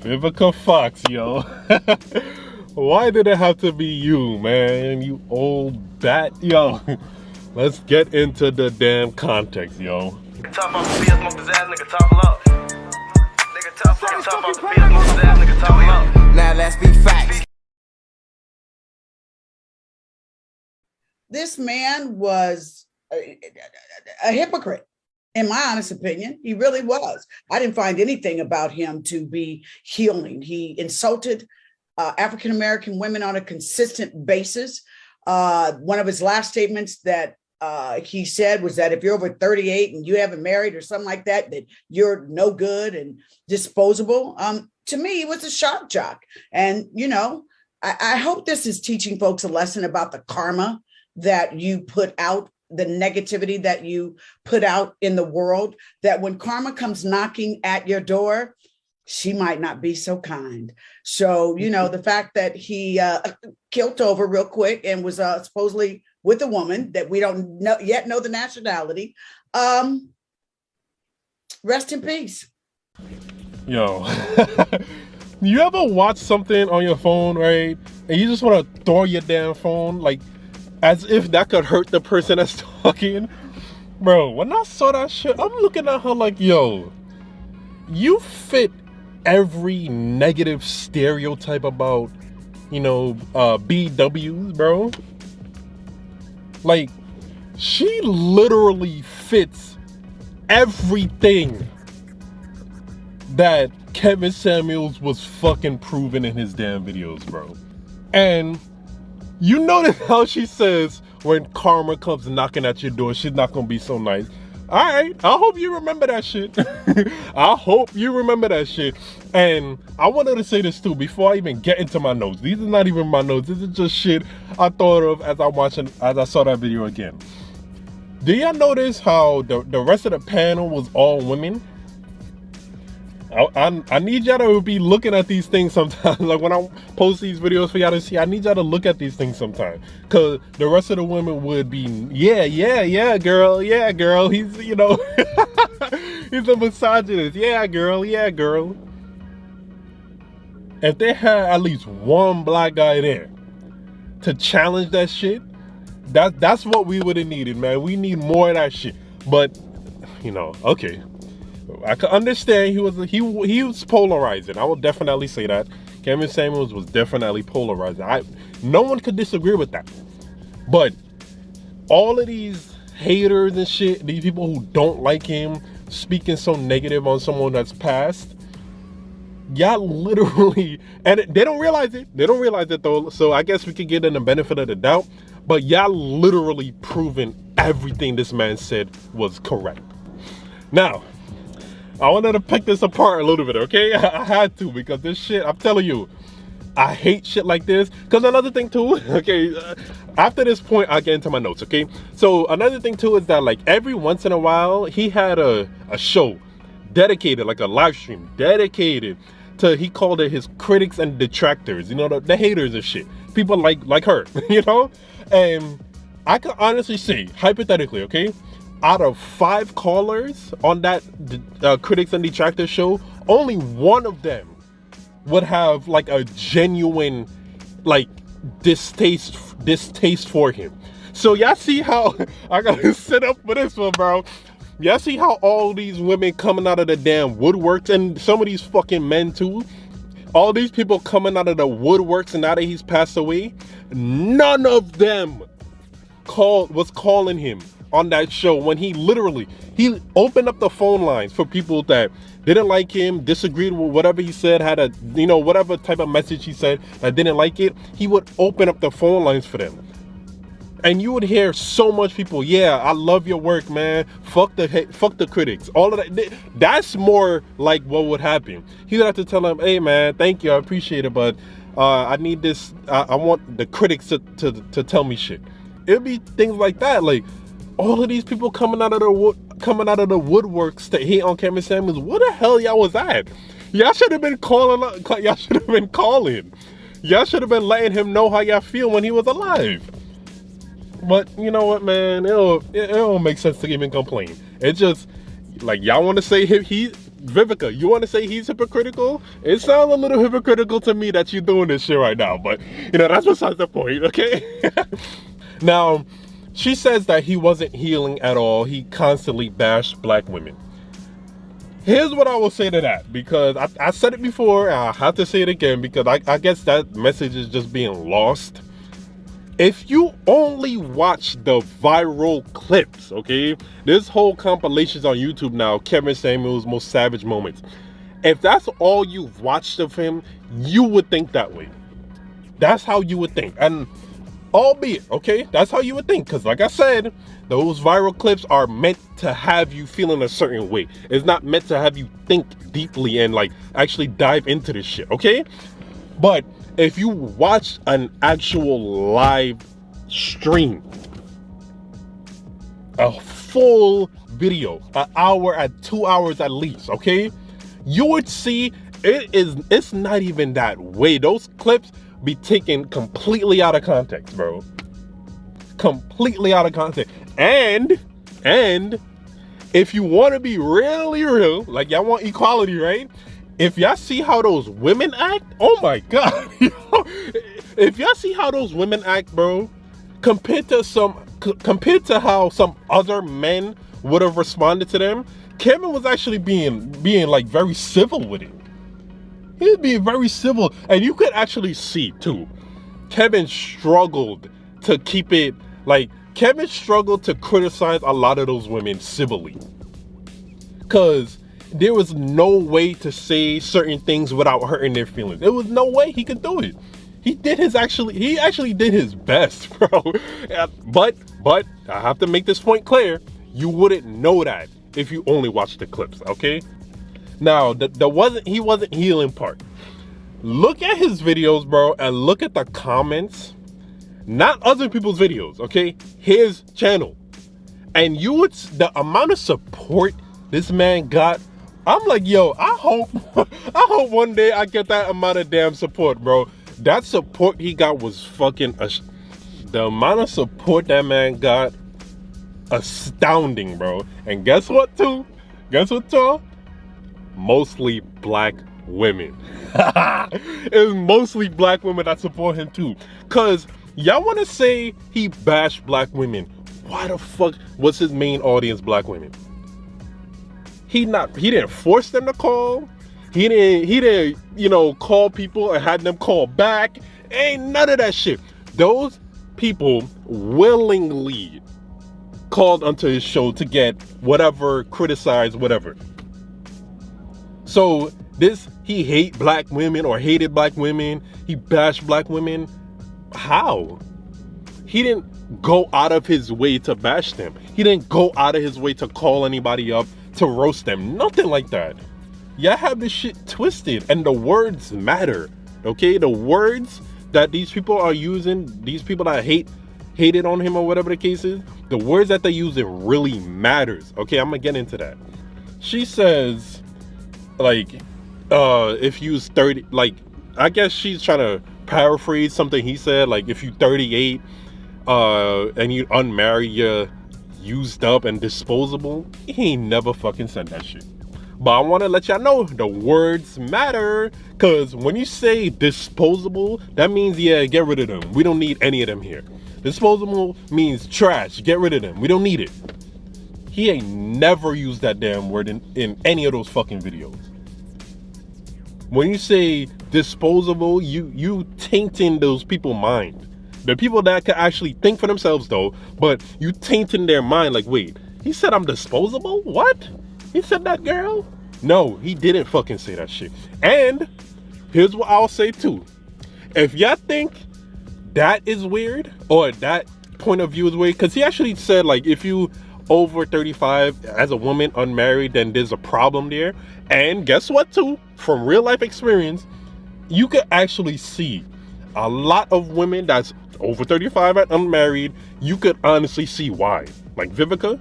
Vivica Fox, yo. Why did it have to be you, man? You old bat, yo. Let's get into the damn context, yo. Top off the field, smoke his ass, nigga, top up. Nigga, top off the field, smoke his ass, nigga, top up. Now let's be facts. This man was a hypocrite, in my honest opinion. He really was. I didn't find anything about him to be healing. He insulted African-American women on a consistent basis. One of his last statements that he said was that if you're over 38 and you haven't married or something like that, that you're no good and disposable. To me, he was a shock jock. And, you know, I hope this is teaching folks a lesson about the karma that you put out, the negativity that you put out in the world, that when karma comes knocking at your door, she might not be so kind. So, you know, the fact that he killed over real quick and was supposedly with a woman that we don't yet know the nationality, rest in peace. Yo, you ever watch something on your phone, right? And you just want to throw your damn phone, like, as if that could hurt the person that's talking? Bro, when I saw that shit, I'm looking at her like, yo, you fit every negative stereotype about, you know, BWs, bro. Like, she literally fits everything that Kevin Samuels was fucking proving in his damn videos, bro. And you notice how she says when karma comes knocking at your door, she's not gonna be so nice. All right, I hope you remember that shit. I hope you remember that shit. And I wanted to say this too before I even get into my notes. These are not even my notes. This is just shit I thought of as I saw that video again. Do y'all notice how the rest of the panel was all women? I need y'all to be looking at these things sometimes. Like when I post these videos for y'all to see, I need y'all to look at these things sometimes. Cause the rest of the women would be, yeah, girl. He's, you know, he's a misogynist. Yeah, girl. If they had at least one black guy there to challenge that shit, that's what we would have needed, man. We need more of that shit. But, you know, okay. I could understand he was polarizing. I will definitely say that. Kevin Samuels was definitely polarizing. No one could disagree with that. But all of these haters and shit, these people who don't like him, speaking so negative on someone that's passed, y'all literally, and they don't realize it. They don't realize it though. So I guess we could get in the benefit of the doubt. But y'all literally proven everything this man said was correct. Now, I wanted to pick this apart a little bit, okay? I had to, because this shit, I'm telling you, I hate shit like this. Because another thing too, okay, after this point, I'll get into my notes, okay? So another thing too is that, like, every once in a while, he had a show dedicated, like a live stream, dedicated to, he called it his critics and detractors, you know, the haters and shit. People like her, you know? And I can honestly say, hypothetically, okay? Out of 5 callers on that critics and detractors show, only one of them would have like a genuine like distaste for him. So y'all see how I gotta sit up for this one, bro. Y'all see how all these women coming out of the damn woodworks, and some of these fucking men too, all these people coming out of the woodworks, and now that he's passed away, none of them was calling him on that show when he opened up the phone lines for people that didn't like him, disagreed with whatever he said, had a, you know, whatever type of message he said that didn't like it. He would open up the phone lines for them. And you would hear so much people, yeah, I love your work, man. Fuck the critics. All of that. That's more like what would happen. He would have to tell them, hey, man, thank you, I appreciate it, but I need this. I want the critics to tell me shit. It'd be things like that, like all of these people coming out of the woodworks to hate on Kevin Samuels. What the hell y'all was at? Y'all should have been calling. Y'all should have been calling. Y'all should have been letting him know how y'all feel when he was alive. But you know what, man? It don't make sense to even complain. It just, like, y'all want to say he Vivica, you want to say he's hypocritical? It sounds a little hypocritical to me that you're doing this shit right now, but that's besides the point, okay? Now, she says that he wasn't healing at all. He constantly bashed black women. Here's what I will say to that, because I said it before, and I have to say it again, because I guess that message is just being lost. If you only watch the viral clips, okay? This whole compilation's on YouTube now, Kevin Samuels' most savage moments. If that's all you've watched of him, you would think that way. That's how you would think. And albeit, okay, that's how you would think. Because like I said, those viral clips are meant to have you feeling a certain way. It's not meant to have you think deeply and like actually dive into this shit, okay? But if you watch an actual live stream, a full video, an hour at 2 hours at least, okay, you would see it's not even that way. Those clips be taken completely out of context, bro. Completely out of context. And if you want to be really real, like y'all want equality, right? If y'all see how those women act, oh my God. If y'all see how those women act, bro, compared to how some other men would have responded to them, Kevin was actually being like very civil with it. He was being very civil, and you could actually see too, Kevin struggled to keep it, like Kevin struggled to criticize a lot of those women civilly, because there was no way to say certain things without hurting their feelings. There was no way he could do it. He actually did his best, bro. But I have to make this point clear. You wouldn't know that if you only watch the clips, okay? Now, he wasn't healing part. Look at his videos, bro, and look at the comments. Not other people's videos, okay? His channel. And the amount of support this man got, I'm like, yo, I hope one day I get that amount of damn support, bro. That support he got was fucking, the amount of support that man got, astounding, bro. And guess what, too? Mostly black women. It's mostly black women that support him, too. Because y'all want to say he bashed black women. Why the fuck was his main audience black women? He didn't force them to call. He didn't, call people and had them call back. Ain't none of that shit. Those people willingly called onto his show to get whatever, criticized whatever. So he hated black women, he bashed black women. How? He didn't go out of his way to bash them. He didn't go out of his way to call anybody up, to roast them. Nothing like that. Y'all have this shit twisted, and the words matter, okay? The words that these people are using, these people that hated on him or whatever the case is, the words that they use, it really matters, okay? I'm gonna get into that. She says, like, if you was 30, like, I guess she's trying to paraphrase something he said, like, if you 38, and you unmarried, you're used up and disposable. He ain't never fucking said that shit. But I want to let y'all know the words matter, because when you say disposable, that means, yeah, get rid of them. We don't need any of them here. Disposable means trash. Get rid of them. We don't need it. He ain't never used that damn word in any of those fucking videos. When you say disposable, you tainting those people's mind. The people that can actually think for themselves, though, but you tainting their mind like, wait, he said I'm disposable? What? He said that, girl? No, he didn't fucking say that shit. And here's what I'll say too. If y'all think that is weird, or that point of view is weird, because he actually said, like, if you over 35 as a woman, unmarried, then there's a problem there. And guess what too? From real life experience, you could actually see a lot of women that's over 35 and unmarried. You could honestly see why. Like Vivica,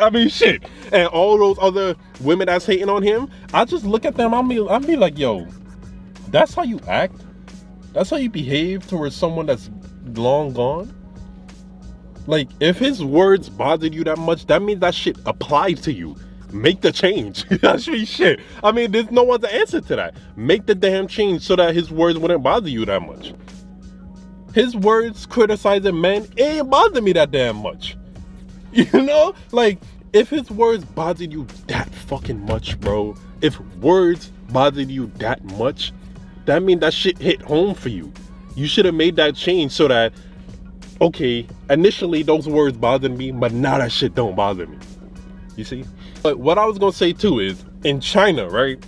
I mean, shit, and all those other women that's hating on him. I just look at them. I'll be like, yo, that's how you act. That's how you behave towards someone that's long gone. Like, if his words bothered you that much, that means that shit applied to you. make the change. That should be shit. I mean, there's no other answer to that. Make the damn change so that his words wouldn't bother you that much. His words criticizing men ain't bother me that damn much. You know? Like, if his words bothered you that fucking much, bro, if words bothered you that much, that means that shit hit home for you. You should have made that change so that, okay, initially those words bothered me, but now that shit don't bother me. You see? But what I was gonna say too is, in China, right?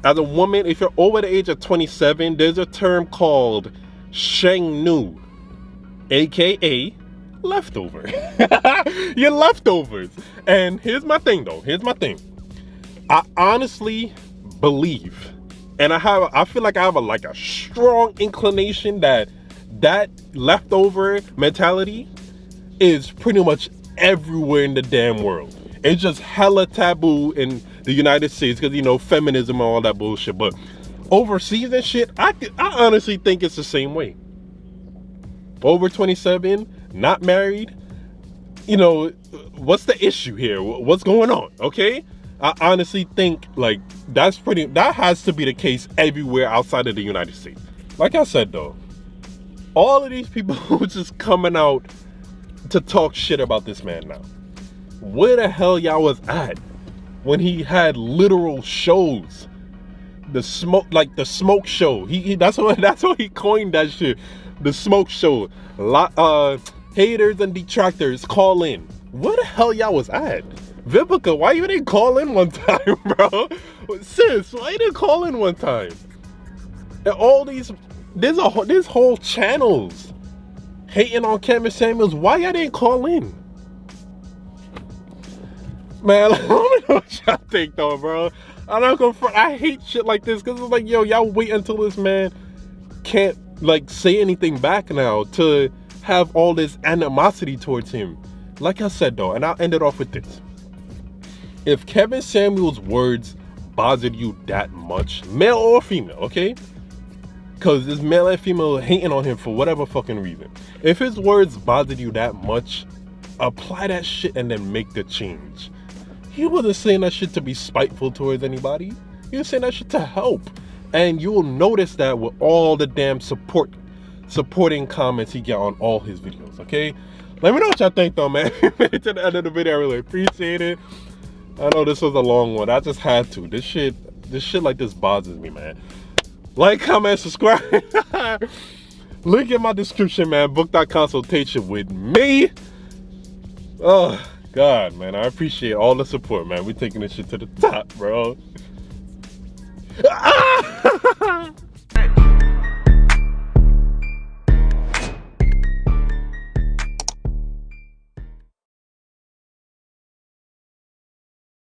As a woman, if you're over the age of 27, there's a term called sheng nu, aka leftover. You're leftovers. And here's my thing though. Here's my thing. I honestly believe, and I feel like I have a strong inclination that leftover mentality is pretty much everywhere in the damn world. It's just hella taboo in the United States because, you know, feminism and all that bullshit. But overseas and shit, I honestly think it's the same way. Over 27, not married, you know, what's the issue here? What's going on? Okay? I honestly think like that has to be the case everywhere outside of the United States. Like I said though, all of these people who just coming out to talk shit about this man now. Where the hell y'all was at when he had literal shows? The smoke show. That's what he coined that shit. The smoke show. Haters and detractors call in. Where the hell y'all was at? Vivica, why you didn't call in one time, bro? Sis, why you didn't call in one time? And all these, there's whole channels hating on Kevin Samuels. Why y'all didn't call in? Man, I don't know what y'all think though, bro. I'm not gonna front. I hate shit like this because it's like, yo, y'all wait until this man can't like say anything back now to have all this animosity towards him. Like I said though, and I'll end it off with this. If Kevin Samuels' words bothered you that much, male or female, okay? Because there's male and female hating on him for whatever fucking reason. If his words bothered you that much, apply that shit and then make the change. He wasn't saying that shit to be spiteful towards anybody. He was saying that shit to help. And you will notice that with all the damn supporting comments he get on all his videos, okay? Let me know what y'all think though, man. If you made it to the end of the video, I really appreciate it. I know this was a long one. I just had to. This shit like this bothers me, man. Like, comment, subscribe. Link in my description, man. Book that consultation with me. Oh, God, man. I appreciate all the support, man. We're taking this shit to the top, bro.